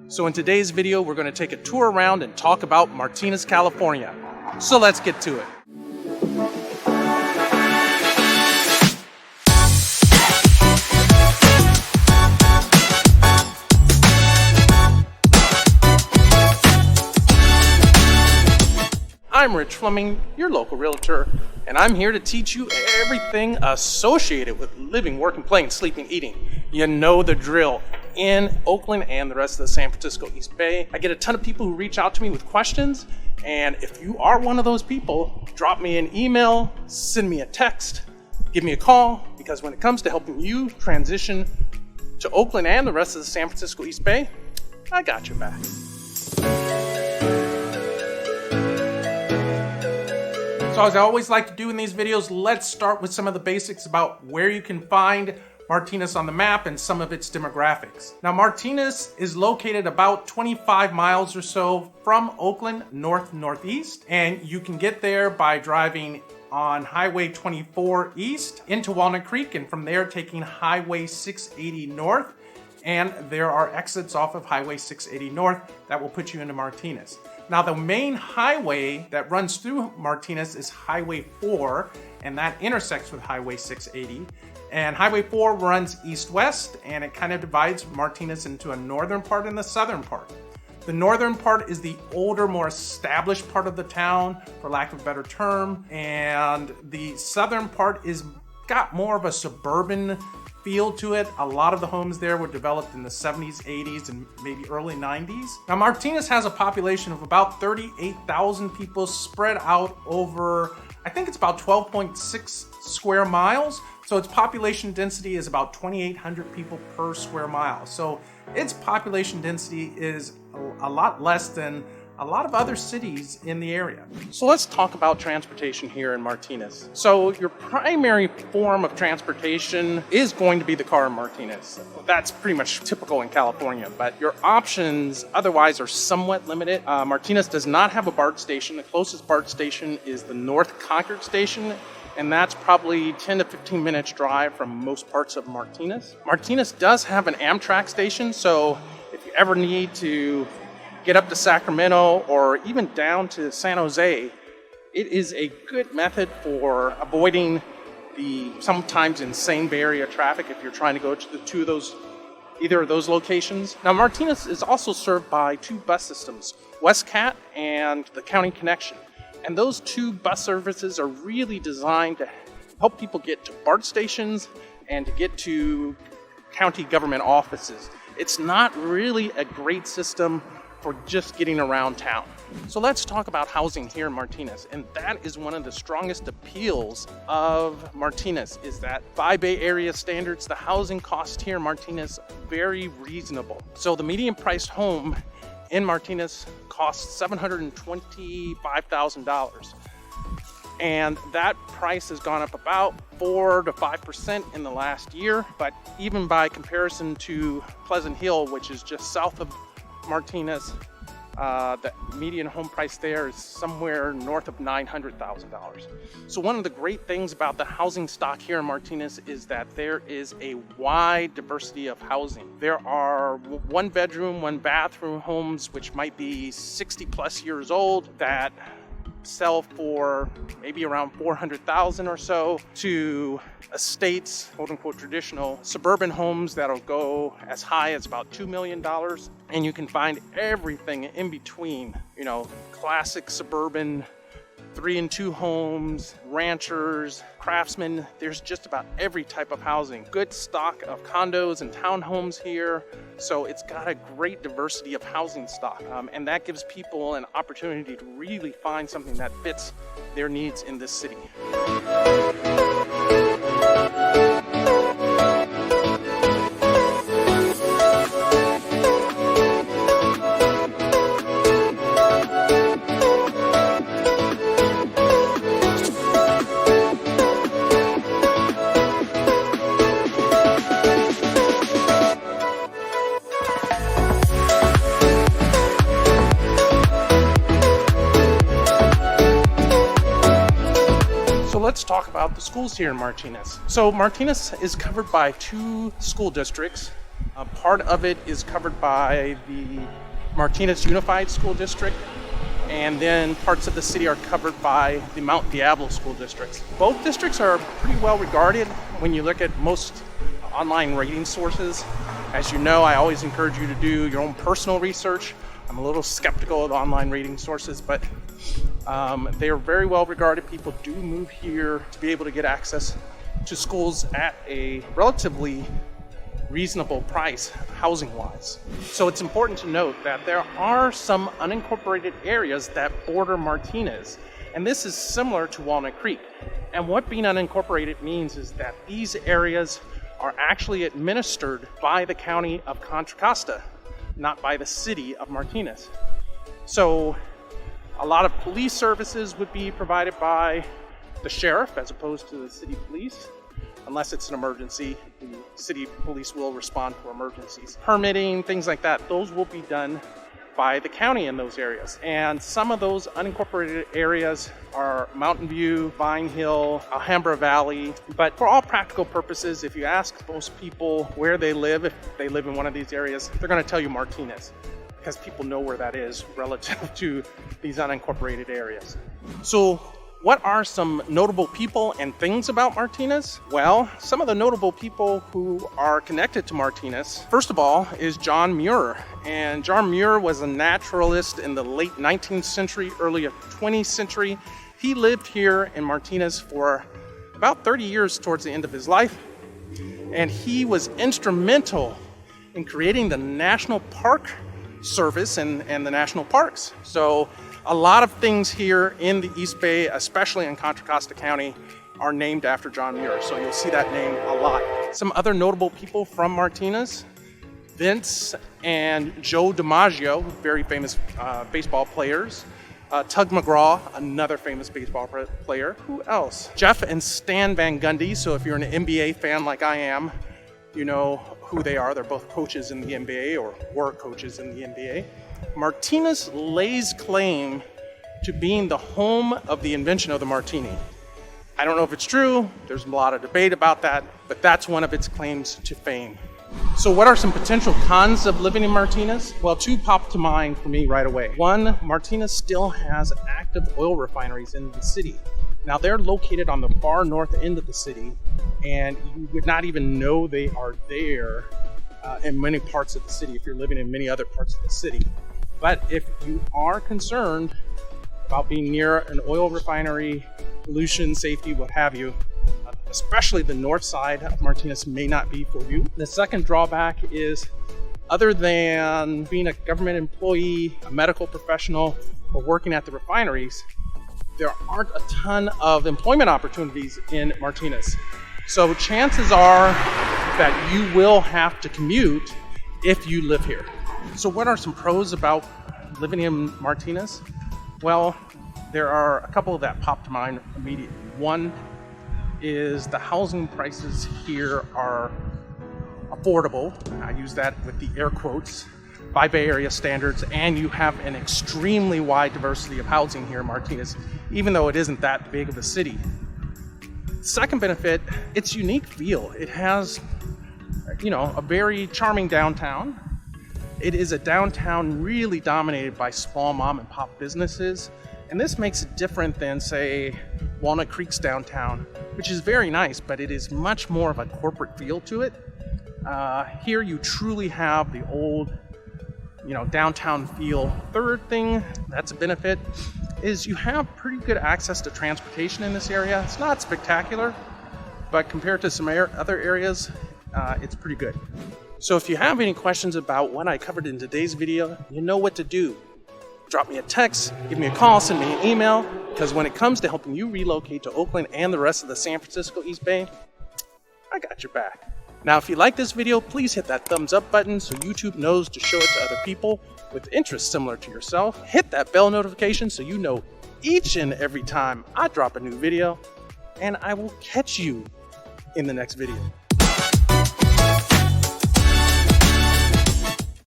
So in today's video, we're going to take a tour around and talk about Martinez, California. So let's get to it. I'm Rich Fleming, your local realtor, and I'm here to teach you everything associated with living, working, playing, sleeping, eating. You know the drill. In Oakland and the rest of the San Francisco Eastbay, I get a ton of people who reach out to me with questions, and if you are one of those people, drop me an email, send me a text, give me a call, because when it comes to helping you transition to Oakland and the rest of the San Francisco Eastbay, I got your back. So as I always like to do in these videos, let's start with some of the basics about where you can find Martinez on the map and some of its demographics. Now, Martinez is located about 25 miles or so from Oakland, northeast, and you can get there by driving on Highway 24 East into Walnut Creek, and from there taking Highway 680 North, and there are exits off of Highway 680 North that will put you into Martinez. Now, the main highway that runs through Martinez is Highway 4, and that intersects with Highway 680. And Highway 4 runs east-west, and it kind of divides Martinez into a northern part and the southern part. The northern part is the older, more established part of the town, for lack of a better term, and the southern part is got more of a suburban feel to it. A lot of the homes there were developed in the 70s, 80s, and maybe early 90s. Now, Martinez has a population of about 38,000 people spread out over, I think it's about 12.6 square miles. So its population density is about 2,800 people per square mile. So its population density is a lot less than a lot of other cities in the area. So let's talk about transportation here in Martinez. So your primary form of transportation is going to be the car in Martinez. That's pretty much typical in California, but your options otherwise are somewhat limited. Martinez does not have a BART station. The closest BART station is the North Concord station, and that's probably 10 to 15 minutes drive from most parts of Martinez. Martinez does have an Amtrak station, so if you ever need to get up to Sacramento or even down to San Jose, it is a good method for avoiding the sometimes insane Bay Area traffic if you're trying to go to either of those locations. Now, Martinez is also served by two bus systems, WestCat and the County Connection. And those two bus services are really designed to help people get to BART stations and to get to county government offices. It's not really a great system for just getting around town. So let's talk about housing here in Martinez. And that is one of the strongest appeals of Martinez, is that by Bay Area standards, the housing cost here in Martinez very reasonable. So the median priced home in Martinez costs $725,000. And that price has gone up about 4 to 5% in the last year. But even by comparison to Pleasant Hill, which is just south of Martinez, the median home price there is somewhere north of $900,000. So one of the great things about the housing stock here in Martinez is that there is a wide diversity of housing. There are one bedroom, one bathroom homes which might be 60 plus years old that sell for maybe around $400,000 or so, to estates, quote unquote traditional suburban homes that'll go as high as about $2 million. And you can find everything in between, classic suburban 3 and 2 homes, ranchers, craftsmen. There's just about every type of housing. Good stock of condos and townhomes here. So it's got a great diversity of housing stock. And that gives people an opportunity to really find something that fits their needs in this city. Let's talk about the schools here in Martinez. So Martinez is covered by 2 school districts. Part of it is covered by the Martinez Unified School District, and then parts of the city are covered by the Mount Diablo School Districts. Both districts are pretty well regarded when you look at most online rating sources. As you know, I always encourage you to do your own personal research. I'm a little skeptical of online rating sources, but they are very well regarded. People do move here to be able to get access to schools at a relatively reasonable price housing-wise. So it's important to note that there are some unincorporated areas that border Martinez, and this is similar to Walnut Creek. And what being unincorporated means is that these areas are actually administered by the county of Contra Costa, not by the city of Martinez. So a lot of police services would be provided by the sheriff as opposed to the city police. Unless it's an emergency, the city police will respond to emergencies. Permitting, things like that, those will be done by the county in those areas. And some of those unincorporated areas are Mountain View, Vine Hill, Alhambra Valley. But for all practical purposes, if you ask most people where they live, if they live in one of these areas, they're going to tell you Martinez, because people know where that is relative to these unincorporated areas. So what are some notable people and things about Martinez? Well, some of the notable people who are connected to Martinez, first of all, is John Muir. And John Muir was a naturalist in the late 19th century, early 20th century. He lived here in Martinez for about 30 years towards the end of his life. And he was instrumental in creating the National Park Service and the national parks. So a lot of things here in the Eastbay, especially in Contra Costa County, are named after John Muir. So you'll see that name a lot. Some other notable people from Martinez: Vince and Joe DiMaggio, very famous baseball players. Tug McGraw, another famous baseball player. Who else? Jeff and Stan Van Gundy. So if you're an NBA fan like I am, you know who they are. They're both coaches in the NBA, or were coaches in the NBA. Martinez lays claim to being the home of the invention of the martini. I don't know if it's true. There's a lot of debate about that, but that's one of its claims to fame. So what are some potential cons of living in Martinez? Well, two pop to mind for me right away. One, Martinez still has active oil refineries in the city. Now they're located on the far north end of the city, and you would not even know they are there in many parts of the city if you're living in many other parts of the city. But if you are concerned about being near an oil refinery, pollution, safety, what have you, especially the north side of Martinez may not be for you. The second drawback is, other than being a government employee, a medical professional, or working at the refineries, there aren't a ton of employment opportunities in Martinez. So chances are that you will have to commute if you live here. So what are some pros about living in Martinez? Well, there are a couple that pop to mind immediately. One is the housing prices here are affordable. I use that with the air quotes, by Bay Area standards, and you have an extremely wide diversity of housing here in Martinez, even though it isn't that big of a city. Second benefit, its unique feel. It has, a very charming downtown. It is a downtown really dominated by small mom and pop businesses. And this makes it different than, say, Walnut Creek's downtown, which is very nice, but it is much more of a corporate feel to it. Here you truly have the old, downtown feel. Third thing that's a benefit is you have pretty good access to transportation in this area. It's not spectacular, but compared to some other areas, it's pretty good. So if you have any questions about what I covered in today's video, you know what to do. Drop me a text, give me a call, send me an email, because when it comes to helping you relocate to Oakland and the rest of the San Francisco Eastbay, I got your back. Now, if you like this video, please hit that thumbs up button so YouTube knows to show it to other people with interests similar to yourself. Hit that bell notification so you know each and every time I drop a new video, and I will catch you in the next video.